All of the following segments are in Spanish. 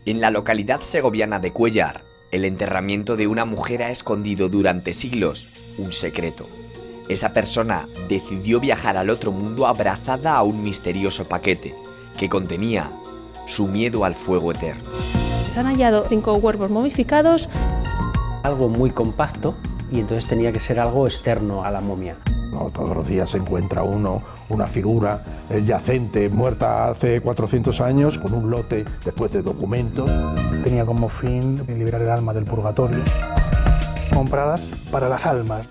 En la localidad segoviana de Cuéllar, el enterramiento de una mujer ha escondido durante siglos un secreto. Esa persona decidió viajar al otro mundo abrazada a un misterioso paquete que contenía su miedo al fuego eterno. Se han hallado 5 cuerpos momificados. Algo muy compacto y entonces tenía que ser algo externo a la momia. No, todos los días se encuentra una figura yacente, muerta hace 400 años, con un lote después de documentos. Tenía como fin liberar el alma del purgatorio, compradas para las almas.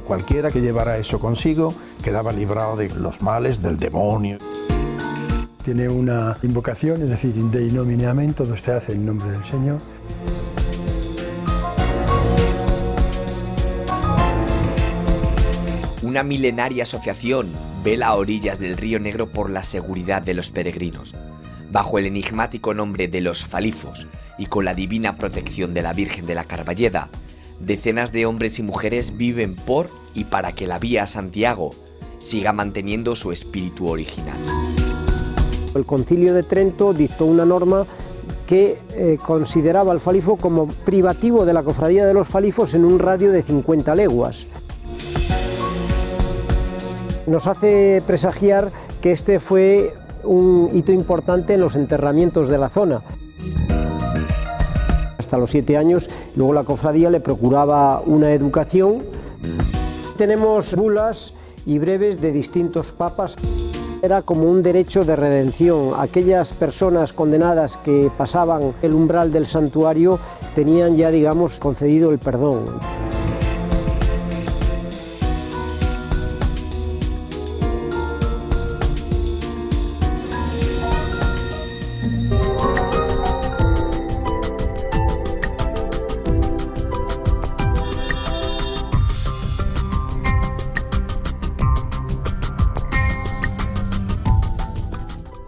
Cualquiera que llevara eso consigo quedaba librado de los males del demonio. Tiene una invocación, es decir, in Dei nomine amen, todo se hace en nombre del Señor. Una milenaria asociación vela a orillas del Río Negro por la seguridad de los peregrinos. Bajo el enigmático nombre de los Falifos y con la divina protección de la Virgen de la Carballeda, decenas de hombres y mujeres viven por y para que la vía a Santiago siga manteniendo su espíritu original. El Concilio de Trento dictó una norma que consideraba al Falifo como privativo de la cofradía de los Falifos en un radio de 50 leguas. Nos hace presagiar que este fue un hito importante en los enterramientos de la zona. Hasta los 7 años, luego la cofradía le procuraba una educación. Tenemos bulas y breves de distintos papas. Era como un derecho de redención. Aquellas personas condenadas que pasaban el umbral del santuario tenían ya, digamos, concedido el perdón.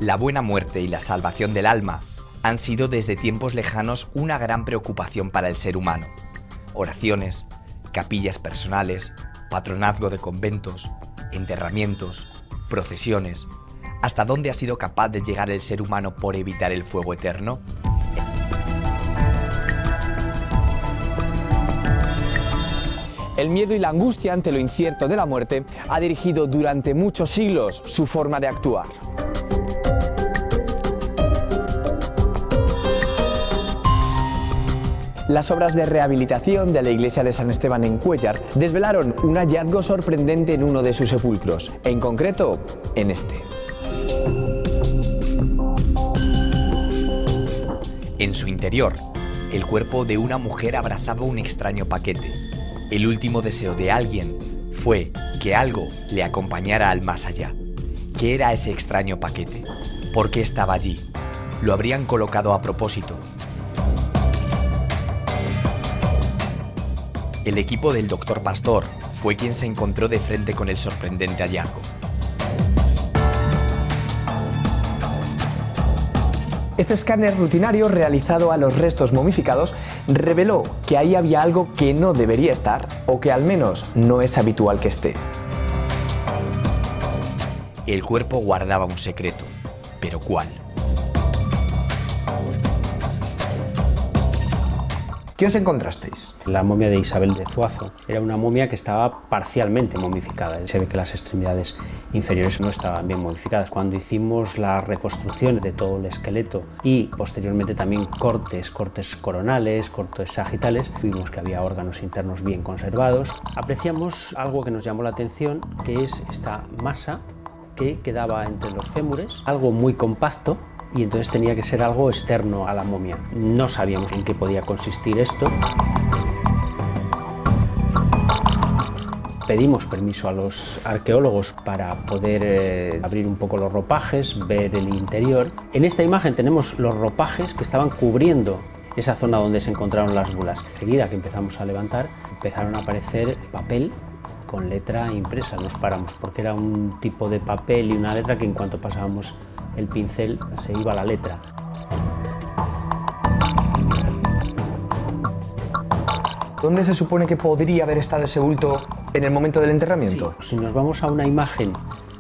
La buena muerte y la salvación del alma han sido desde tiempos lejanos una gran preocupación para el ser humano. Oraciones, capillas personales, patronazgo de conventos, enterramientos, procesiones. ¿Hasta dónde ha sido capaz de llegar el ser humano por evitar el fuego eterno? El miedo y la angustia ante lo incierto de la muerte ha dirigido durante muchos siglos su forma de actuar. Las obras de rehabilitación de la iglesia de San Esteban en Cuéllar desvelaron un hallazgo sorprendente en uno de sus sepulcros, en concreto en este. En su interior, el cuerpo de una mujer abrazaba un extraño paquete. El último deseo de alguien fue que algo le acompañara al más allá. ¿Qué era ese extraño paquete? ¿Por qué estaba allí? ¿Lo habrían colocado a propósito? El equipo del Dr. Pastor fue quien se encontró de frente con el sorprendente hallazgo. Este escáner rutinario realizado a los restos momificados reveló que ahí había algo que no debería estar o que al menos no es habitual que esté. El cuerpo guardaba un secreto, pero ¿cuál? ¿Qué os encontrasteis? La momia de Isabel de Zuazo era una momia que estaba parcialmente momificada. Se ve que las extremidades inferiores no estaban bien momificadas. Cuando hicimos la reconstrucción de todo el esqueleto y posteriormente también cortes coronales, cortes sagitales, vimos que había órganos internos bien conservados. Apreciamos algo que nos llamó la atención, que es esta masa que quedaba entre los fémures, algo muy compacto, y entonces tenía que ser algo externo a la momia. No sabíamos en qué podía consistir esto. Pedimos permiso a los arqueólogos para poder abrir un poco los ropajes, ver el interior. En esta imagen tenemos los ropajes que estaban cubriendo esa zona donde se encontraron las bulas. Enseguida que empezamos a levantar, empezaron a aparecer papel con letra impresa. Nos paramos porque era un tipo de papel y una letra que en cuanto pasábamos el pincel se iba la letra. ¿Dónde se supone que podría haber estado ese bulto en el momento del enterramiento? Sí. Si nos vamos a una imagen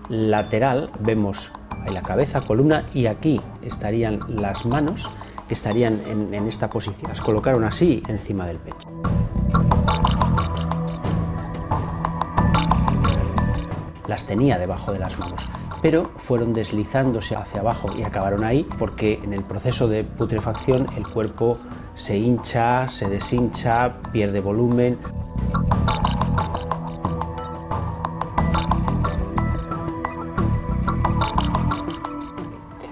lateral, vemos ahí la cabeza, columna, y aquí estarían las manos, que estarían en esta posición. Las colocaron así encima del pecho. Las tenía debajo de las manos, pero fueron deslizándose hacia abajo y acabaron ahí porque en el proceso de putrefacción el cuerpo se hincha, se deshincha, pierde volumen.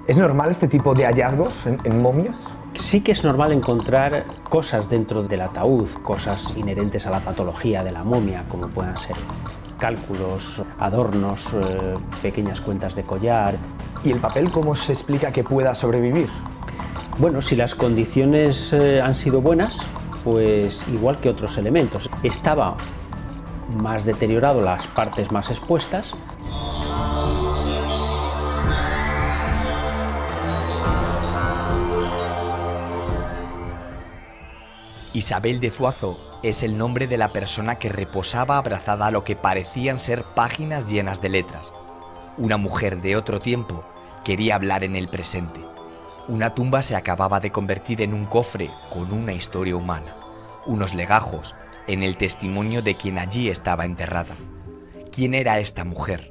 ¿Es normal este tipo de hallazgos en momias? Sí que es normal encontrar cosas dentro del ataúd, cosas inherentes a la patología de la momia, como puedan ser cálculos, adornos, pequeñas cuentas de collar. ¿Y el papel cómo se explica que pueda sobrevivir? Bueno, si las condiciones han sido buenas, pues igual que otros elementos. Estaba más deteriorado, las partes más expuestas. Isabel de Zuazo es el nombre de la persona que reposaba abrazada a lo que parecían ser páginas llenas de letras. Una mujer de otro tiempo quería hablar en el presente. Una tumba se acababa de convertir en un cofre con una historia humana, unos legajos en el testimonio de quien allí estaba enterrada. ¿Quién era esta mujer?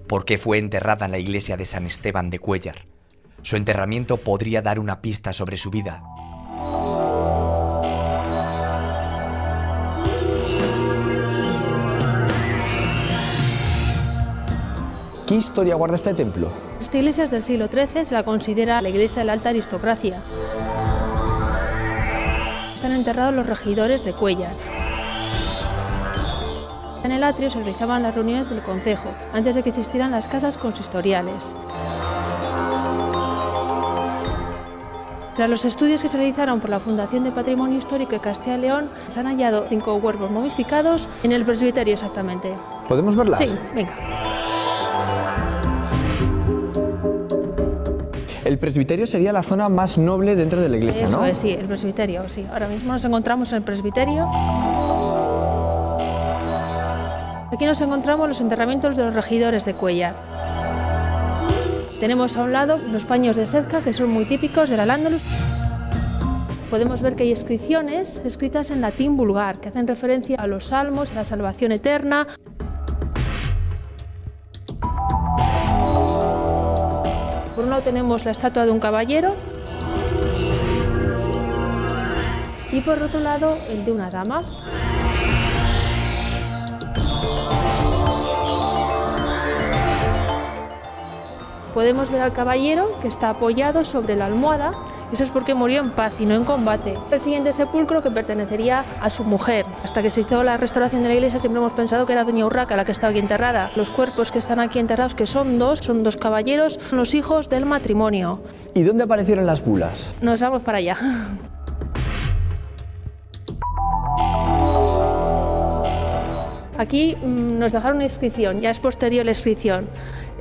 ¿Por qué fue enterrada en la iglesia de San Esteban de Cuéllar? Su enterramiento podría dar una pista sobre su vida. ¿Qué historia guarda este templo? Esta iglesia es del siglo XIII, se la considera la iglesia de la alta aristocracia. Están enterrados los regidores de Cuéllar. En el atrio se realizaban las reuniones del concejo, antes de que existieran las casas consistoriales. Tras los estudios que se realizaron por la Fundación de Patrimonio Histórico de Castilla y León, se han hallado 5 cuerpos momificados en el presbiterio exactamente. ¿Podemos verlas? Sí, venga. El presbiterio sería la zona más noble dentro de la iglesia, Eso ¿no? es, sí, el presbiterio, sí. Ahora mismo nos encontramos en el presbiterio. Aquí nos encontramos los enterramientos de los regidores de Cuéllar. Tenemos a un lado los paños de Sedca, que son muy típicos del Al-Ándalus. Podemos ver que hay inscripciones escritas en latín vulgar, que hacen referencia a los salmos, a la salvación eterna. Por un lado tenemos la estatua de un caballero y por otro lado el de una dama. Podemos ver al caballero que está apoyado sobre la almohada. Eso es porque murió en paz y no en combate. El siguiente sepulcro que pertenecería a su mujer. Hasta que se hizo la restauración de la iglesia siempre hemos pensado que era doña Urraca la que estaba aquí enterrada. Los cuerpos que están aquí enterrados, que son dos caballeros, son los hijos del matrimonio. ¿Y dónde aparecieron las bulas? Nos vamos para allá. Aquí nos dejaron una inscripción, ya es posterior la inscripción.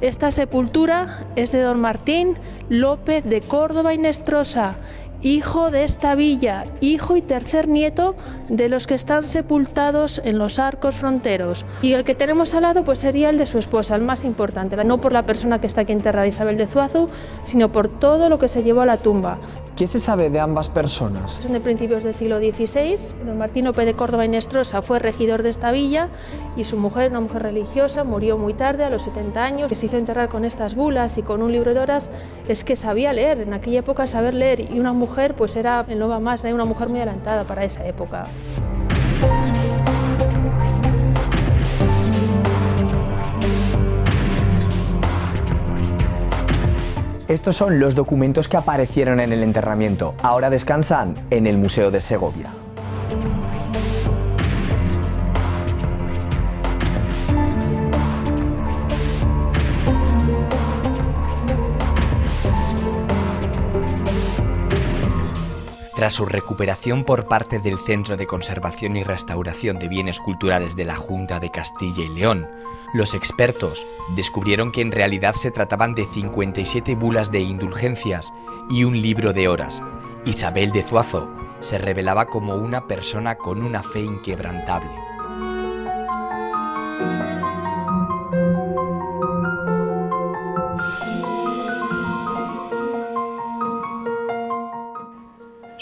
Esta sepultura es de don Martín López de Córdoba y Nestrosa, hijo de esta villa, hijo y tercer nieto de los que están sepultados en los arcos fronteros. Y el que tenemos al lado pues sería el de su esposa, el más importante, no por la persona que está aquí enterrada, Isabel de Zuazo, sino por todo lo que se llevó a la tumba. ¿Qué se sabe de ambas personas? Son de principios del siglo XVI. Don Martín López de Córdoba y Nestrosa fue regidor de esta villa y su mujer, una mujer religiosa, murió muy tarde, a los 70 años, que se hizo enterrar con estas bulas y con un libro de horas. Es que sabía leer, en aquella época saber leer, y una mujer pues era, no va más, era una mujer muy adelantada para esa época. Estos son los documentos que aparecieron en el enterramiento. Ahora descansan en el Museo de Segovia. Tras su recuperación por parte del Centro de Conservación y Restauración de Bienes Culturales de la Junta de Castilla y León, los expertos descubrieron que en realidad se trataban de 57 bulas de indulgencias y un libro de horas. Isabel de Zuazo se revelaba como una persona con una fe inquebrantable.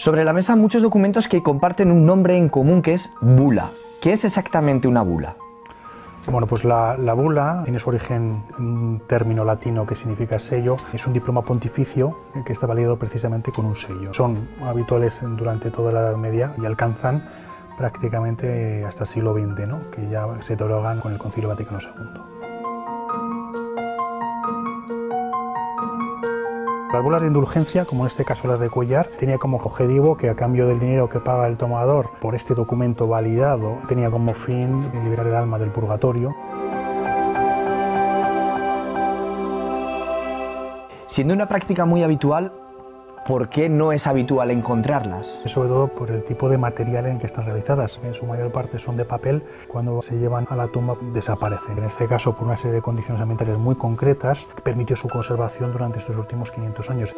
Sobre la mesa muchos documentos que comparten un nombre en común que es bula. ¿Qué es exactamente una bula? Bueno, pues la bula tiene su origen en un término latino que significa sello. Es un diploma pontificio que está validado precisamente con un sello. Son habituales durante toda la Edad Media y alcanzan prácticamente hasta el siglo XX, ¿no? Que ya se otorgan con el Concilio Vaticano II. Las bulas de indulgencia, como en este caso las de Cuéllar, tenía como objetivo que a cambio del dinero que paga el tomador por este documento validado, tenía como fin liberar el alma del purgatorio. Siendo una práctica muy habitual, ¿por qué no es habitual encontrarlas? Sobre todo por el tipo de material en que están realizadas. En su mayor parte son de papel. Cuando se llevan a la tumba desaparecen. En este caso, por una serie de condiciones ambientales muy concretas, que permitió su conservación durante estos últimos 500 años.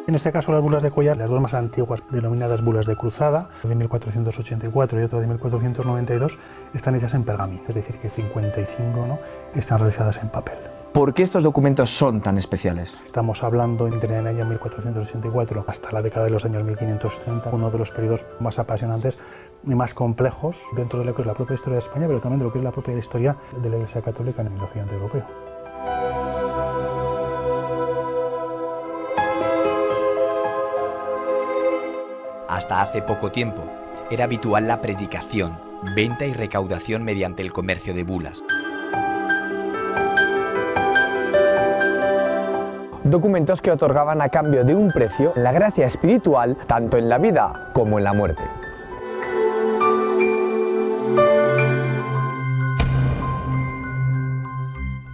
En este caso, las bulas de Cuéllar, las dos más antiguas, denominadas bulas de cruzada, de 1484 y otra de 1492, están hechas en pergamino, es decir, que 55 ¿no? están realizadas en papel. ¿Por qué estos documentos son tan especiales? Estamos hablando entre el año 1484 hasta la década de los años 1530, uno de los periodos más apasionantes y más complejos dentro de lo que es la propia historia de España, pero también de lo que es la propia historia de la Iglesia Católica en el occidente europeo. Hasta hace poco tiempo, era habitual la predicación, venta y recaudación mediante el comercio de bulas. Documentos que otorgaban a cambio de un precio la gracia espiritual tanto en la vida como en la muerte.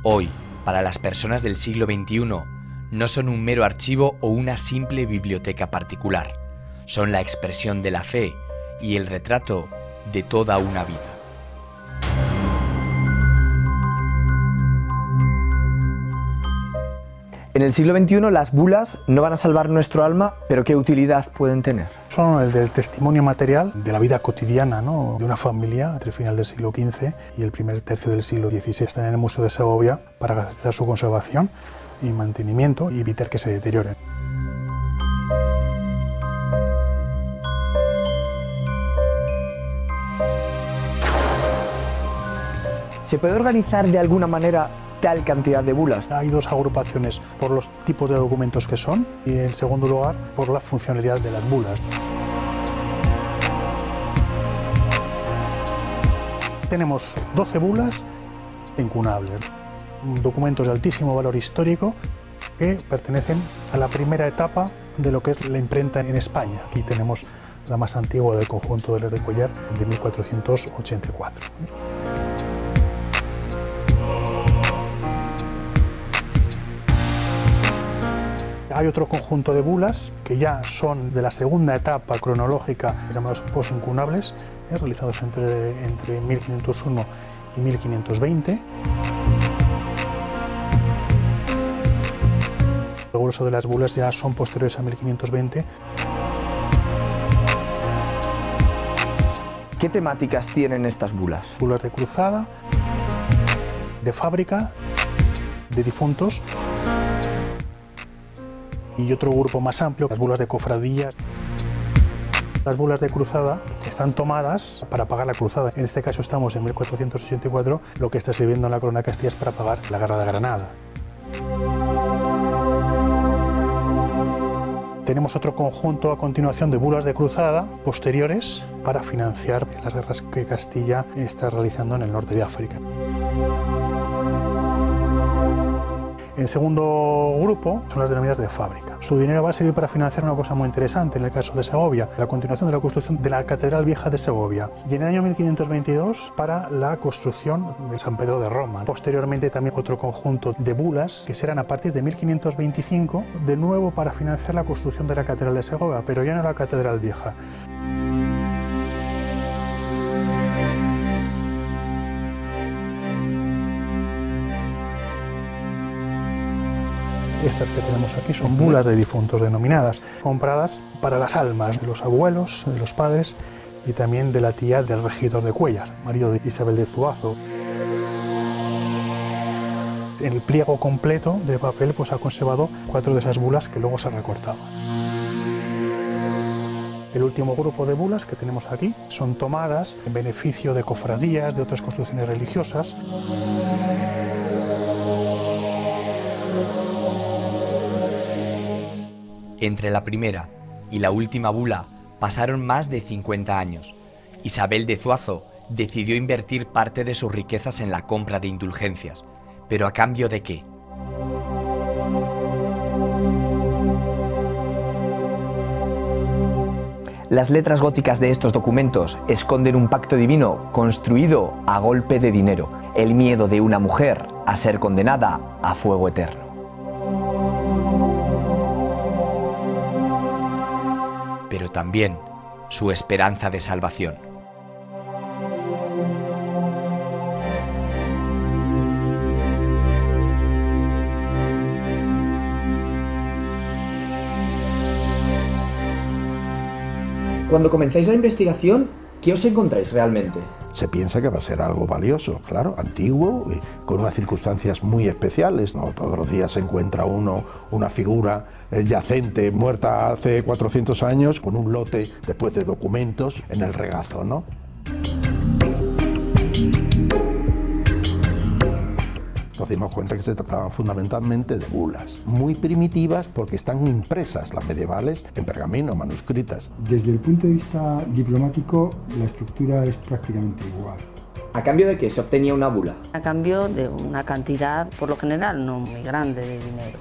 Hoy, para las personas del siglo XXI, no son un mero archivo o una simple biblioteca particular. Son la expresión de la fe y el retrato de toda una vida. En el siglo XXI las bulas no van a salvar nuestro alma, pero ¿qué utilidad pueden tener? Son el del testimonio material de la vida cotidiana, ¿no? De una familia entre el final del siglo XV y el primer tercio del siglo XVI. Están en el Museo de Segovia para garantizar su conservación y mantenimiento y evitar que se deterioren. ¿Se puede organizar de alguna manera tal cantidad de bulas? Hay dos agrupaciones por los tipos de documentos que son y en segundo lugar por la funcionalidad de las bulas. Tenemos 12 bulas incunables, documentos de altísimo valor histórico que pertenecen a la primera etapa de lo que es la imprenta en España. Aquí tenemos la más antigua del conjunto de las de Cuéllar de 1484. Hay otro conjunto de bulas que ya son de la segunda etapa cronológica, llamados postincunables, realizados entre 1501 y 1520. El grueso de las bulas ya son posteriores a 1520. ¿Qué temáticas tienen estas bulas? Bulas de cruzada, de fábrica, de difuntos. Y otro grupo más amplio, las bulas de cofradías. Las bulas de cruzada están tomadas para pagar la cruzada. En este caso estamos en 1484, lo que está sirviendo en la Corona de Castilla es para pagar la Guerra de Granada. Tenemos otro conjunto a continuación de bulas de cruzada posteriores para financiar las guerras que Castilla está realizando en el norte de África. El segundo grupo son las denominadas de fábrica. Su dinero va a servir para financiar una cosa muy interesante en el caso de Segovia, la continuación de la construcción de la Catedral Vieja de Segovia, y en el año 1522 para la construcción de San Pedro de Roma. Posteriormente también otro conjunto de bulas que serán a partir de 1525 de nuevo para financiar la construcción de la Catedral de Segovia, pero ya no la Catedral Vieja. Estas que tenemos aquí son bulas de difuntos denominadas, compradas para las almas de los abuelos, de los padres y también de la tía del regidor de Cuéllar, marido de Isabel de Zuazo. En el pliego completo de papel pues ha conservado 4 de esas bulas que luego se recortaban. El último grupo de bulas que tenemos aquí son tomadas en beneficio de cofradías, de otras construcciones religiosas. Entre la primera y la última bula pasaron más de 50 años. Isabel de Zuazo decidió invertir parte de sus riquezas en la compra de indulgencias. ¿Pero a cambio de qué? Las letras góticas de estos documentos esconden un pacto divino construido a golpe de dinero, el miedo de una mujer a ser condenada a fuego eterno. Pero también su esperanza de salvación. Cuando comenzáis la investigación, ¿qué os encontráis realmente? Se piensa que va a ser algo valioso, claro, antiguo, con unas circunstancias muy especiales, ¿no? Todos los días se encuentra uno una figura yacente, muerta hace 400 años, con un lote después de documentos en el regazo, ¿no? Nos dimos cuenta que se trataban fundamentalmente de bulas, muy primitivas porque están impresas, las medievales, en pergamino, manuscritas. Desde el punto de vista diplomático, la estructura es prácticamente igual. ¿A cambio de qué se obtenía una bula? A cambio de una cantidad, por lo general, no muy grande de dinero.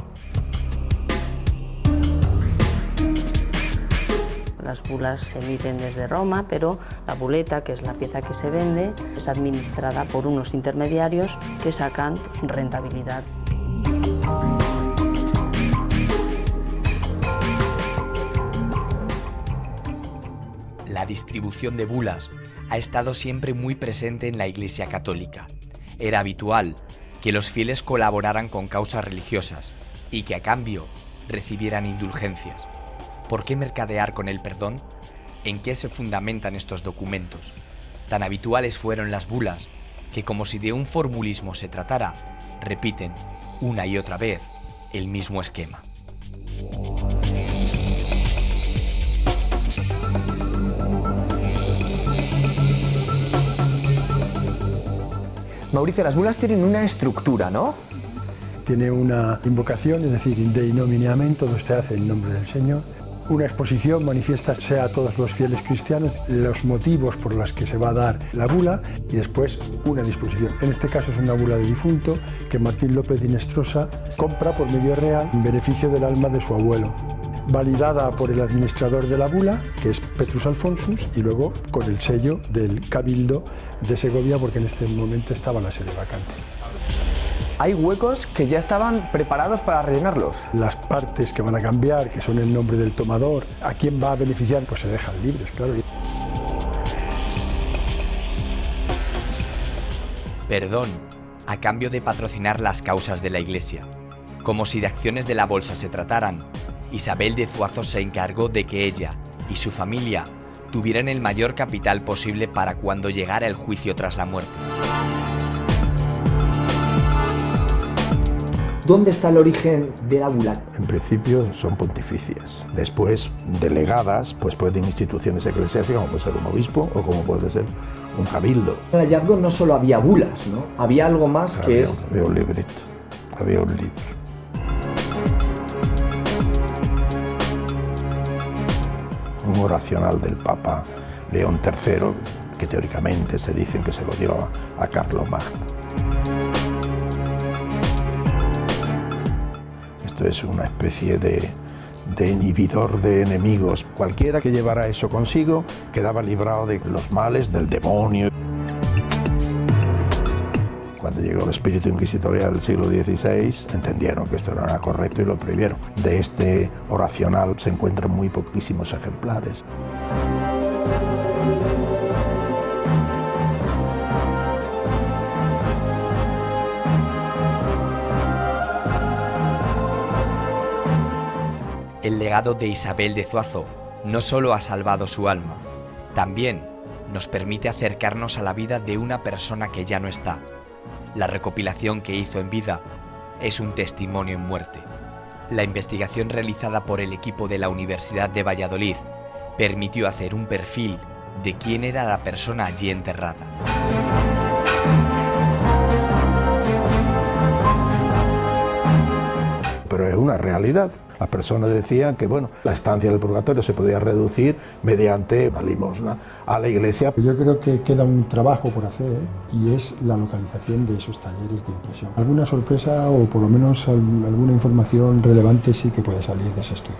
Las bulas se emiten desde Roma, pero la buleta, que es la pieza que se vende, es administrada por unos intermediarios que sacan rentabilidad. La distribución de bulas ha estado siempre muy presente en la Iglesia Católica. Era habitual que los fieles colaboraran con causas religiosas y que a cambio recibieran indulgencias. ¿Por qué mercadear con el perdón? ¿En qué se fundamentan estos documentos? Tan habituales fueron las bulas que, como si de un formulismo se tratara, repiten una y otra vez el mismo esquema. Mauricio, las bulas tienen una estructura, ¿no? Tiene una invocación, es decir, in Dei nomine, todo se hace en nombre del Señor. Una exposición manifiesta a todos los fieles cristianos los motivos por los que se va a dar la bula y después una disposición. En este caso es una bula de difunto que Martín López de Hinestrosa compra por medio real en beneficio del alma de su abuelo, validada por el administrador de la bula, que es Petrus Alfonsus, y luego con el sello del Cabildo de Segovia, porque en este momento estaba la sede vacante. Hay huecos que ya estaban preparados para rellenarlos. Las partes que van a cambiar, que son el nombre del tomador, a quién va a beneficiar, pues se dejan libres, claro. Perdón, a cambio de patrocinar las causas de la Iglesia. Como si de acciones de la bolsa se trataran, Isabel de Zuazo se encargó de que ella y su familia tuvieran el mayor capital posible para cuando llegara el juicio tras la muerte. ¿Dónde está el origen de la bula? En principio son pontificias. Después, delegadas, pues pueden instituciones eclesiásticas, como puede ser un obispo o como puede ser un cabildo. En el hallazgo no solo había bulas, ¿no? Había algo más que es... Había un librito, había un libro. Un oracional del Papa León III, que teóricamente se dicen que se lo dio a Carlomagno. Esto es una especie de inhibidor de enemigos. Cualquiera que llevara eso consigo quedaba librado de los males del demonio. Cuando llegó el espíritu inquisitorial del siglo XVI, entendieron que esto no era correcto y lo prohibieron. De este oracional se encuentran muy poquísimos ejemplares. El legado de Isabel de Zuazo no solo ha salvado su alma, también nos permite acercarnos a la vida de una persona que ya no está. La recopilación que hizo en vida es un testimonio en muerte. La investigación realizada por el equipo de la Universidad de Valladolid permitió hacer un perfil de quién era la persona allí enterrada. Pero es una realidad. Las personas decían que bueno, la estancia del purgatorio se podía reducir mediante una limosna a la iglesia. Yo creo que queda un trabajo por hacer y es la localización de esos talleres de impresión. Alguna sorpresa o por lo menos alguna información relevante sí que puede salir de ese estudio.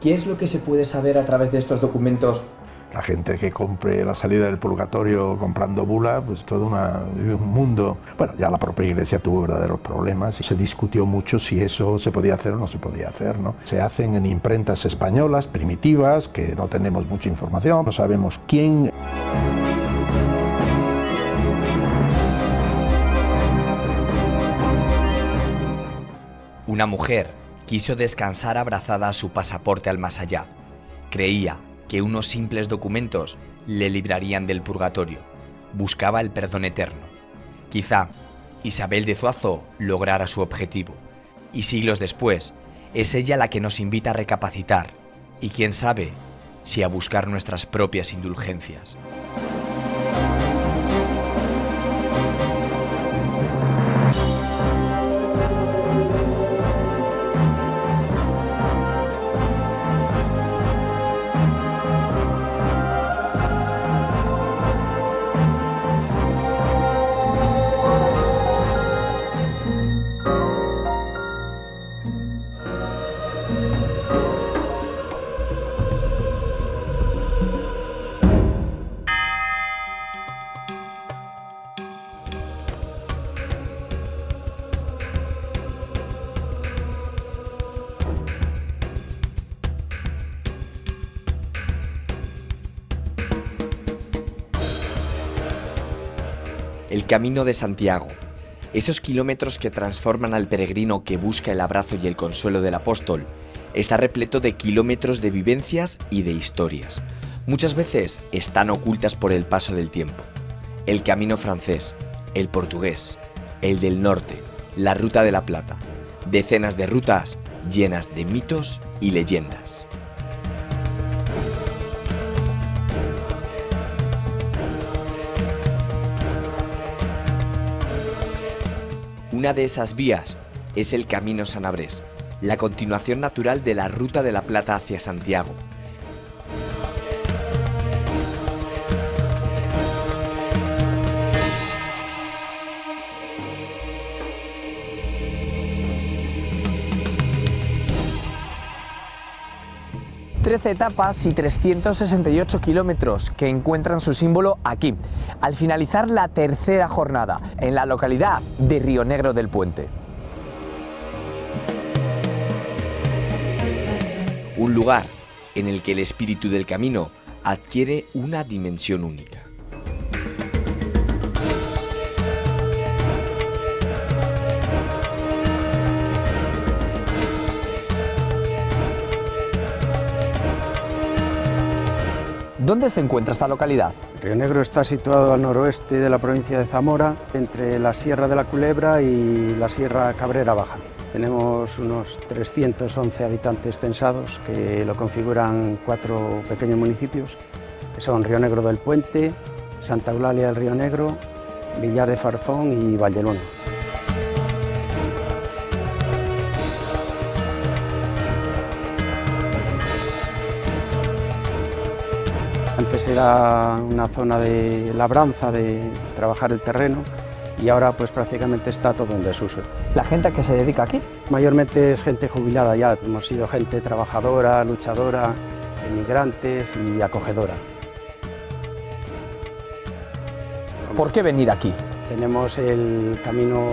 ¿Qué es lo que se puede saber a través de estos documentos? La gente que compre la salida del purgatorio comprando bula, pues todo un mundo. Bueno, ya la propia iglesia tuvo verdaderos problemas y se discutió mucho si eso se podía hacer o no se podía hacer, ¿no? Se hacen en imprentas españolas primitivas, que no tenemos mucha información, no sabemos quién. Una mujer quiso descansar abrazada a su pasaporte al más allá. Creía que unos simples documentos le librarían del purgatorio. Buscaba el perdón eterno. Quizá Isabel de Zuazo lograra su objetivo. Y siglos después, es ella la que nos invita a recapacitar. Y quién sabe si a buscar nuestras propias indulgencias. El Camino de Santiago, esos kilómetros que transforman al peregrino que busca el abrazo y el consuelo del apóstol, está repleto de kilómetros de vivencias y de historias. Muchas veces están ocultas por el paso del tiempo. El camino francés, el portugués, el del norte, la Ruta de la Plata, decenas de rutas llenas de mitos y leyendas. Una de esas vías es el Camino Sanabrés, la continuación natural de la Ruta de la Plata hacia Santiago. ...13 etapas y 368 kilómetros que encuentran su símbolo aquí, al finalizar la tercera jornada, en la localidad de Rionegro del Puente. Un lugar en el que el espíritu del camino adquiere una dimensión única. ¿Dónde se encuentra esta localidad? Rionegro está situado al noroeste de la provincia de Zamora, entre la Sierra de la Culebra y la Sierra Cabrera Baja. Tenemos unos 311 habitantes censados que lo configuran 4 pequeños municipios, que son Rionegro del Puente, Santa Eulalia del Río Negro, Villar de Farfón y Valdeluna. Antes era una zona de labranza, de trabajar el terreno, y ahora pues prácticamente está todo en desuso. ¿La gente que se dedica aquí? Mayormente es gente jubilada ya, hemos sido gente trabajadora, luchadora, emigrantes y acogedora. ¿Por qué venir aquí? Tenemos el Camino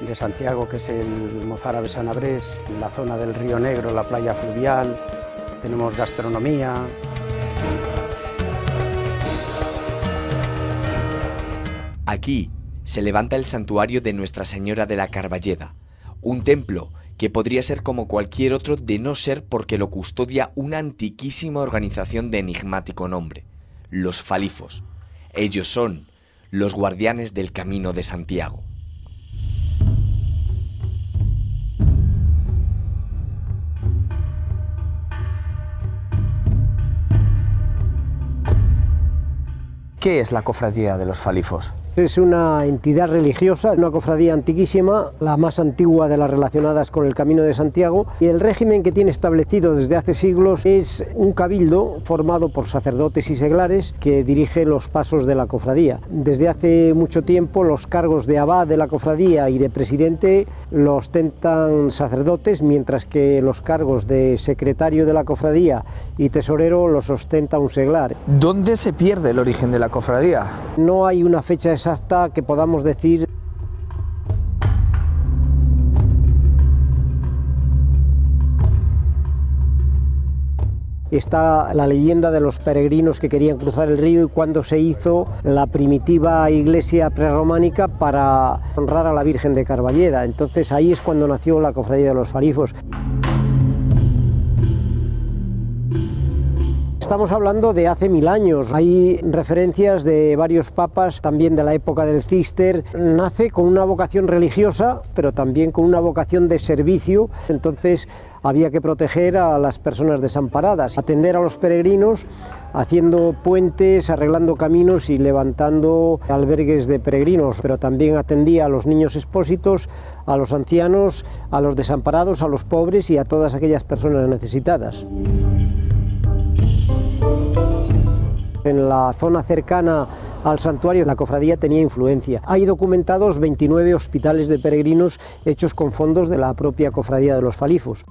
de Santiago, que es el Mozárabe-Sanabrés, la zona del Río Negro, la playa fluvial, tenemos gastronomía. Aquí se levanta el santuario de Nuestra Señora de la Carballeda, un templo que podría ser como cualquier otro de no ser porque lo custodia una antiquísima organización de enigmático nombre, los Falifos. Ellos son los guardianes del Camino de Santiago. ¿Qué es la cofradía de los Falifos? Es una entidad religiosa, una cofradía antiquísima, la más antigua de las relacionadas con el Camino de Santiago, y el régimen que tiene establecido desde hace siglos es un cabildo formado por sacerdotes y seglares que dirige los pasos de la cofradía. Desde hace mucho tiempo los cargos de abad de la cofradía y de presidente los ostentan sacerdotes, mientras que los cargos de secretario de la cofradía y tesorero los ostenta un seglar. ¿Dónde se pierde el origen de la cofradía? No hay una fecha exacta que podamos decir. Está la leyenda de los peregrinos que querían cruzar el río y cuando se hizo la primitiva iglesia prerrománica para honrar a la Virgen de Carballeda. Entonces ahí es cuando nació la cofradía de los Falifos. Estamos hablando de hace 1000 años, hay referencias de varios papas, también de la época del Císter. Nace con una vocación religiosa, pero también con una vocación de servicio, entonces había que proteger a las personas desamparadas, atender a los peregrinos, haciendo puentes, arreglando caminos y levantando albergues de peregrinos, pero también atendía a los niños expósitos, a los ancianos, a los desamparados, a los pobres y a todas aquellas personas necesitadas. En la zona cercana al santuario la cofradía tenía influencia. Hay documentados 29 hospitales de peregrinos hechos con fondos de la propia cofradía de los Falifos.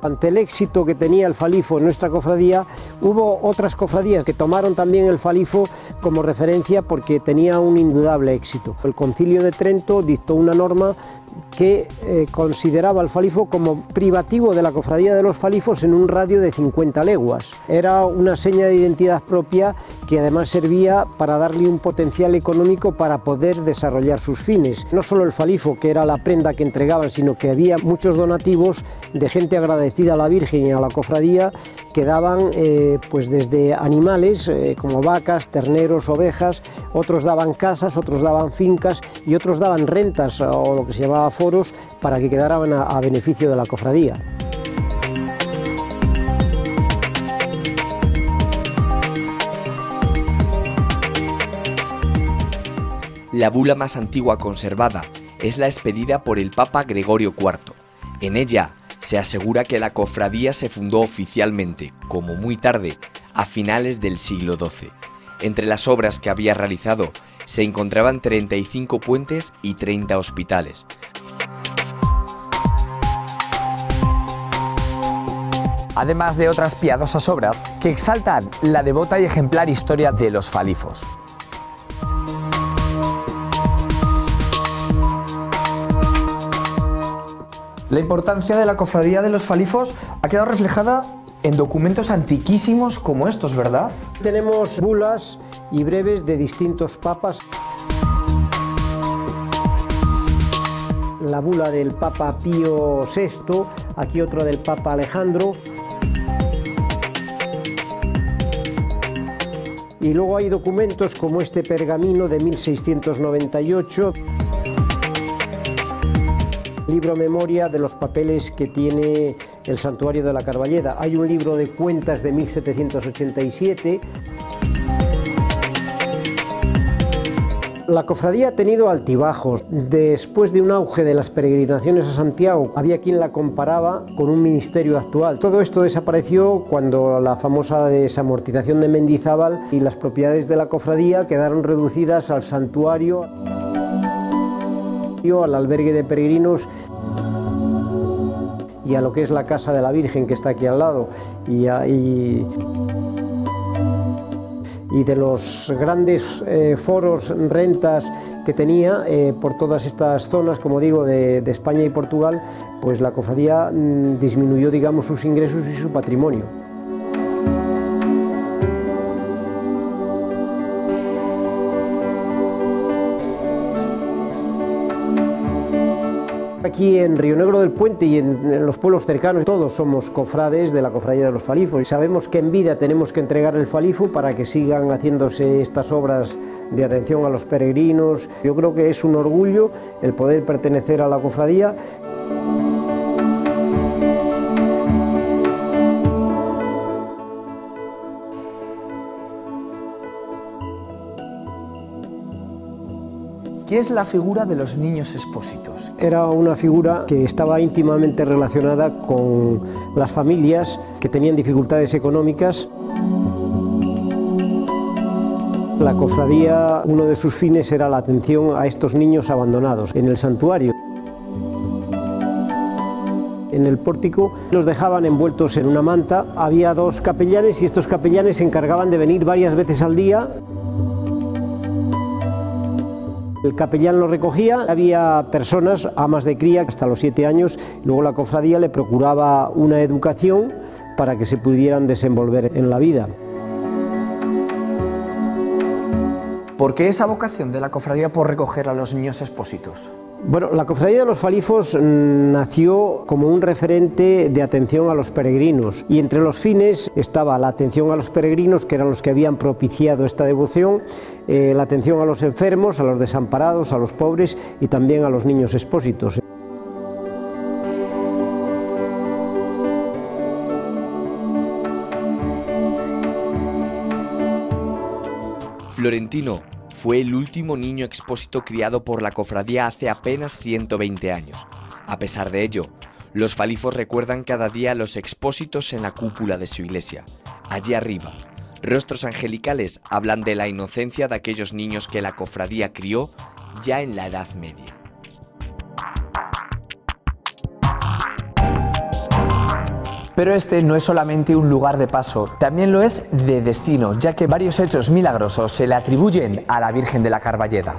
Ante el éxito que tenía el Falifo en nuestra cofradía, hubo otras cofradías que tomaron también el Falifo como referencia porque tenía un indudable éxito. El Concilio de Trento dictó una norma que consideraba al Falifo como privativo de la cofradía de los Falifos en un radio de 50 leguas. Era una seña de identidad propia que además servía para darle un potencial económico para poder desarrollar sus fines. No solo el Falifo, que era la prenda que entregaban, sino que había muchos donativos de gente agradecida a la Virgen y a la cofradía que daban pues desde animales como vacas, terneros, ovejas, otros daban casas, otros daban fincas y otros daban rentas o lo que se llamaba foros para que quedaran a beneficio de la cofradía. La bula más antigua conservada es la expedida por el Papa Gregorio IV. En ella se asegura que la cofradía se fundó oficialmente, como muy tarde, a finales del siglo XII. Entre las obras que había realizado se encontraban 35 puentes y 30 hospitales. Además de otras piadosas obras que exaltan la devota y ejemplar historia de los Falifos. La importancia de la cofradía de los Falifos ha quedado reflejada en documentos antiquísimos como estos, ¿verdad? Tenemos bulas y breves de distintos papas. La bula del Papa Pío VI, aquí otro del Papa Alejandro. Y luego hay documentos como este pergamino de 1698. Libro memoria de los papeles que tiene el santuario de la Carballeda. Hay un libro de cuentas de 1787. La cofradía ha tenido altibajos. Después de un auge de las peregrinaciones a Santiago, había quien la comparaba con un ministerio actual. Todo esto desapareció cuando la famosa desamortización de Mendizábal y las propiedades de la cofradía quedaron reducidas al santuario, al albergue de peregrinos y a lo que es la Casa de la Virgen, que está aquí al lado. Y de los grandes foros, rentas que tenía por todas estas zonas, como digo, de España y Portugal, pues la cofradía disminuyó, digamos, sus ingresos y su patrimonio. Aquí en Río Negro del Puente y en los pueblos cercanos todos somos cofrades de la Cofradía de los Falifos y sabemos que en vida tenemos que entregar el falifo para que sigan haciéndose estas obras de atención a los peregrinos. Yo creo que es un orgullo el poder pertenecer a la cofradía. ¿Qué es la figura de los niños expósitos? Era una figura que estaba íntimamente relacionada con las familias que tenían dificultades económicas. La cofradía, uno de sus fines era la atención a estos niños abandonados en el santuario. En el pórtico los dejaban envueltos en una manta. Había dos capellanes y estos capellanes se encargaban de venir varias veces al día. El capellán lo recogía, había personas, amas de cría, hasta los 7 años, luego la cofradía le procuraba una educación para que se pudieran desenvolver en la vida. ¿Por qué esa vocación de la cofradía por recoger a los niños expósitos? Bueno, la Cofradía de los Falifos nació como un referente de atención a los peregrinos y entre los fines estaba la atención a los peregrinos, que eran los que habían propiciado esta devoción, la atención a los enfermos, a los desamparados, a los pobres y también a los niños expósitos. Florentino fue el último niño expósito criado por la cofradía hace apenas 120 años. A pesar de ello, los falifos recuerdan cada día a los expósitos en la cúpula de su iglesia. Allí arriba, rostros angelicales hablan de la inocencia de aquellos niños que la cofradía crió ya en la Edad Media. Pero este no es solamente un lugar de paso, también lo es de destino, ya que varios hechos milagrosos se le atribuyen a la Virgen de la Carballeda.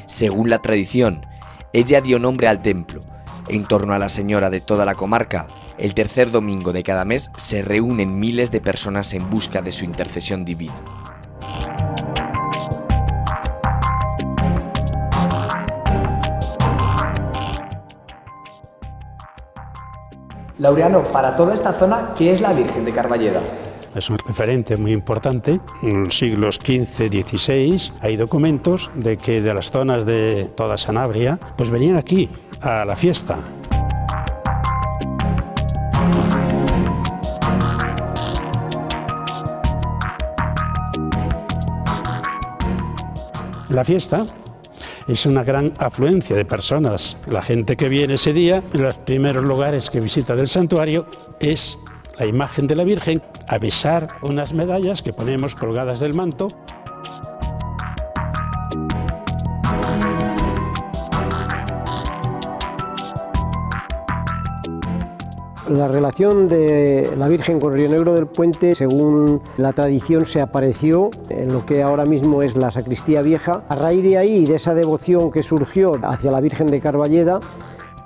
Según la tradición, ella dio nombre al templo. En torno a la Señora de toda la comarca, el tercer domingo de cada mes se reúnen miles de personas en busca de su intercesión divina. Laureano, para toda esta zona, ¿qué es la Virgen de Carballeda? Es un referente muy importante. En los siglos XV-XVI hay documentos de que de las zonas de toda Sanabria pues venían aquí a la fiesta. La fiesta es una gran afluencia de personas. La gente que viene ese día, en los primeros lugares que visita del santuario, es la imagen de la Virgen, a besar unas medallas que ponemos colgadas del manto. La relación de la Virgen con Río Negro del Puente, según la tradición, se apareció en lo que ahora mismo es la sacristía vieja. A raíz de ahí, de esa devoción que surgió hacia la Virgen de Carballeda,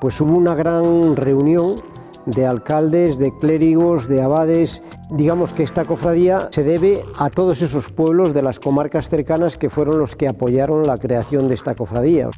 pues hubo una gran reunión de alcaldes, de clérigos, de abades. Digamos que esta cofradía se debe a todos esos pueblos de las comarcas cercanas que fueron los que apoyaron la creación de esta cofradía.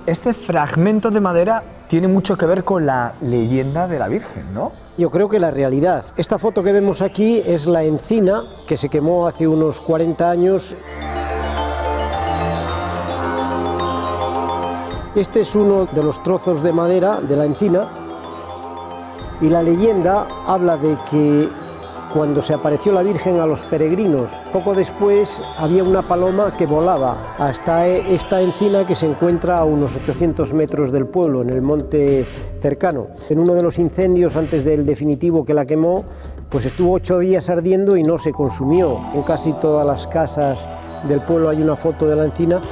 Este fragmento de madera tiene mucho que ver con la leyenda de la Virgen, ¿no? Yo creo que la realidad. Esta foto que vemos aquí es la encina que se quemó hace unos 40 años. Este es uno de los trozos de madera de la encina y la leyenda habla de que cuando se apareció la Virgen a los peregrinos, poco después había una paloma que volaba hasta esta encina que se encuentra a unos 800 metros del pueblo, en el monte cercano. En uno de los incendios antes del definitivo que la quemó, pues estuvo 8 días ardiendo y no se consumió. En casi todas las casas del pueblo hay una foto de la encina.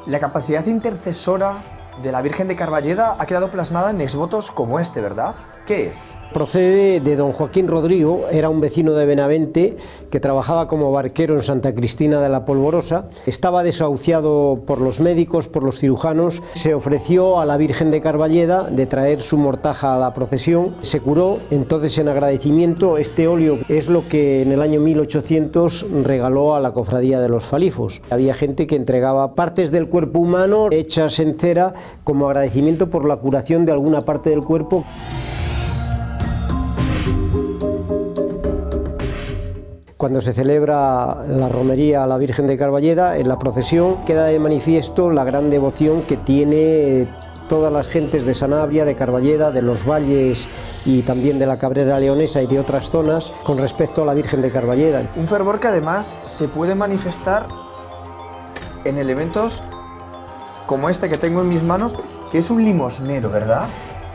La capacidad intercesora de la Virgen de Carballeda ha quedado plasmada en exvotos como este, ¿verdad? ¿Qué es? Procede de don Joaquín Rodrigo, era un vecino de Benavente que trabajaba como barquero en Santa Cristina de la Polvorosa. Estaba desahuciado por los médicos, por los cirujanos. Se ofreció a la Virgen de Carballeda de traer su mortaja a la procesión. Se curó, entonces en agradecimiento este óleo es lo que en el año 1800 regaló a la cofradía de los Falifos. Había gente que entregaba partes del cuerpo humano hechas en cera como agradecimiento por la curación de alguna parte del cuerpo. Cuando se celebra la romería a la Virgen de Carballeda, en la procesión queda de manifiesto la gran devoción que tiene todas las gentes de Sanabria, de Carballeda, de los valles y también de la Cabrera Leonesa y de otras zonas con respecto a la Virgen de Carballeda. Un fervor que además se puede manifestar en elementos como este que tengo en mis manos, que es un limosnero, ¿verdad?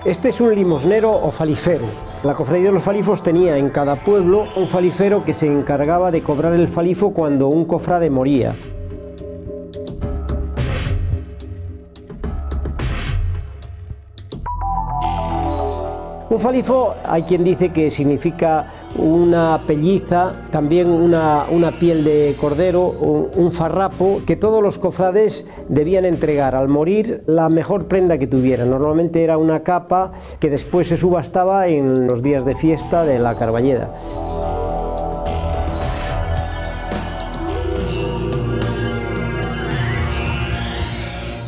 Este es un limosnero o falifero. La cofradía de los Falifos tenía en cada pueblo un falifero que se encargaba de cobrar el falifo cuando un cofrade moría. Un falifo, hay quien dice que significa una pelliza, también una piel de cordero, un farrapo, que todos los cofrades debían entregar al morir la mejor prenda que tuvieran. Normalmente era una capa que después se subastaba en los días de fiesta de la Carballeda.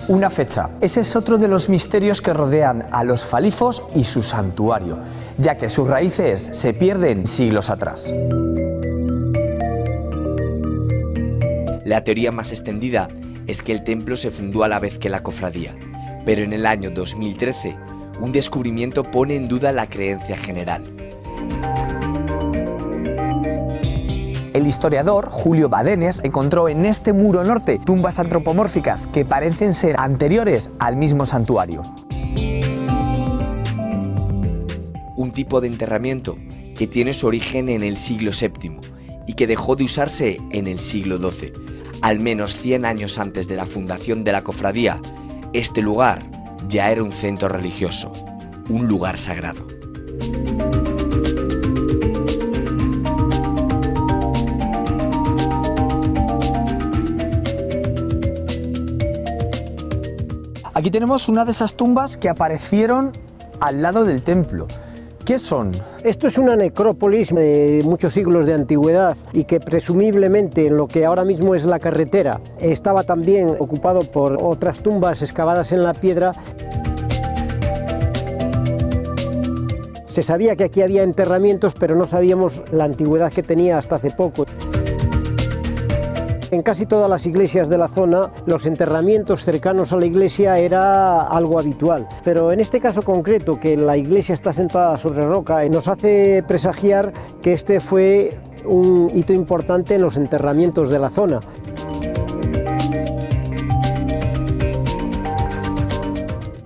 Una fecha. Ese es otro de los misterios que rodean a los Falifos y su santuario, ya que sus raíces se pierden siglos atrás. La teoría más extendida es que el templo se fundó a la vez que la cofradía, pero en el año 2013 un descubrimiento pone en duda la creencia general. El historiador Julio Badenes encontró en este muro norte tumbas antropomórficas que parecen ser anteriores al mismo santuario. Un tipo de enterramiento que tiene su origen en el siglo VII y que dejó de usarse en el siglo XII. Al menos 100 años antes de la fundación de la cofradía, este lugar ya era un centro religioso, un lugar sagrado. Aquí tenemos una de esas tumbas que aparecieron al lado del templo. ¿Qué son? Esto es una necrópolis de muchos siglos de antigüedad y que presumiblemente en lo que ahora mismo es la carretera estaba también ocupado por otras tumbas excavadas en la piedra. Se sabía que aquí había enterramientos, pero no sabíamos la antigüedad que tenía hasta hace poco. En casi todas las iglesias de la zona, los enterramientos cercanos a la iglesia era algo habitual. Pero en este caso concreto, que la iglesia está sentada sobre roca, nos hace presagiar que este fue un hito importante en los enterramientos de la zona.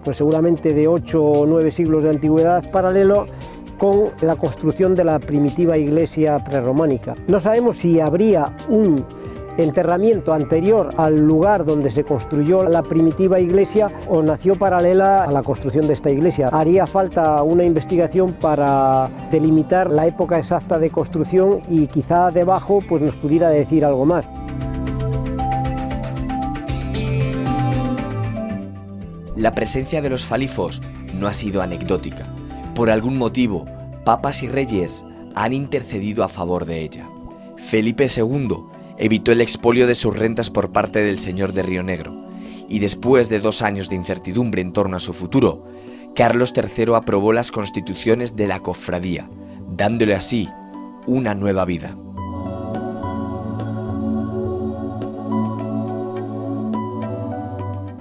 Pues seguramente de 8 o 9 siglos de antigüedad, paralelo con la construcción de la primitiva iglesia prerrománica. No sabemos si habría un enterramiento anterior al lugar donde se construyó la primitiva iglesia o nació paralela a la construcción de esta iglesia. Haría falta una investigación para delimitar la época exacta de construcción y quizá debajo pues nos pudiera decir algo más. La presencia de los Falifos no ha sido anecdótica. Por algún motivo, papas y reyes han intercedido a favor de ella. Felipe II evitó el expolio de sus rentas por parte del señor de Río Negro, y después de 2 años de incertidumbre en torno a su futuro, Carlos III aprobó las constituciones de la cofradía, dándole así una nueva vida.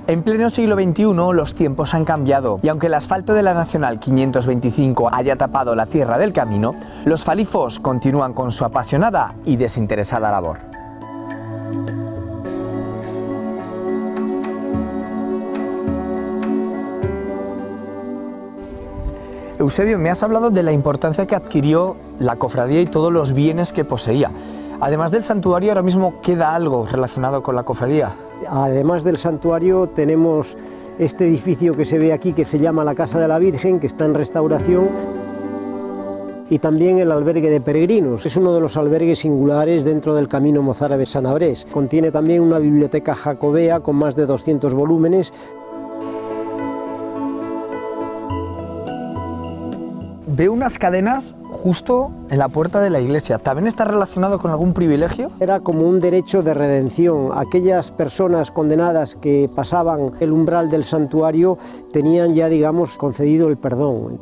En pleno siglo XXI los tiempos han cambiado y aunque el asfalto de la Nacional 525 haya tapado la tierra del camino, los falifos continúan con su apasionada y desinteresada labor. Eusebio, me has hablado de la importancia que adquirió la cofradía y todos los bienes que poseía. Además del santuario, ahora mismo queda algo relacionado con la cofradía. Además del santuario tenemos este edificio que se ve aquí que se llama la Casa de la Virgen, que está en restauración, y también el albergue de peregrinos. Es uno de los albergues singulares dentro del camino mozárabe-sanabrés. Contiene también una biblioteca jacobea con más de 200 volúmenes. Veo unas cadenas justo en la puerta de la iglesia. ¿También está relacionado con algún privilegio? Era como un derecho de redención. Aquellas personas condenadas que pasaban el umbral del santuario tenían ya, digamos, concedido el perdón.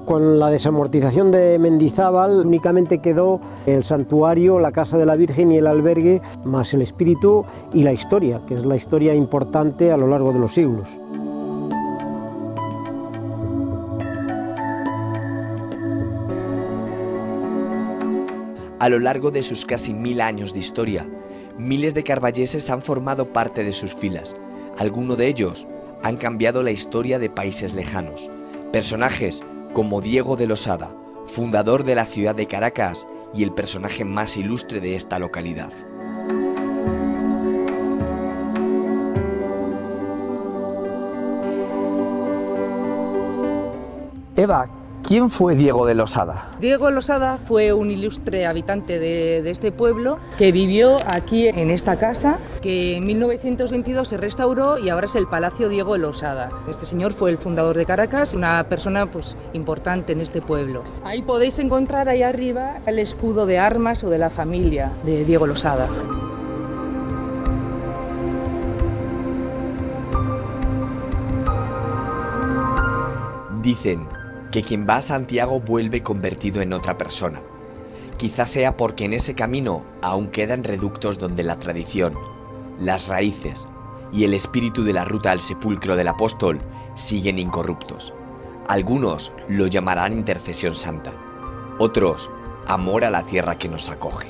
Con la desamortización de Mendizábal únicamente quedó el santuario, la Casa de la Virgen y el albergue, más el espíritu y la historia, que es la historia importante a lo largo de los siglos. A lo largo de sus casi 1000 años de historia, miles de carballeses han formado parte de sus filas. Algunos de ellos han cambiado la historia de países lejanos. Personajes como Diego de Losada, fundador de la ciudad de Caracas y el personaje más ilustre de esta localidad. Eva, ¿quién fue Diego de Losada? Diego de Losada fue un ilustre habitante de este pueblo que vivió aquí en esta casa, que en 1922 se restauró y ahora es el Palacio Diego de Losada. Este señor fue el fundador de Caracas, una persona importante en este pueblo. Ahí podéis encontrar ahí arriba el escudo de armas o de la familia de Diego Losada. Dicen que quien va a Santiago vuelve convertido en otra persona. Quizás sea porque en ese camino aún quedan reductos donde la tradición, las raíces y el espíritu de la ruta al sepulcro del apóstol siguen incorruptos. Algunos lo llamarán intercesión santa, otros amor a la tierra que nos acoge.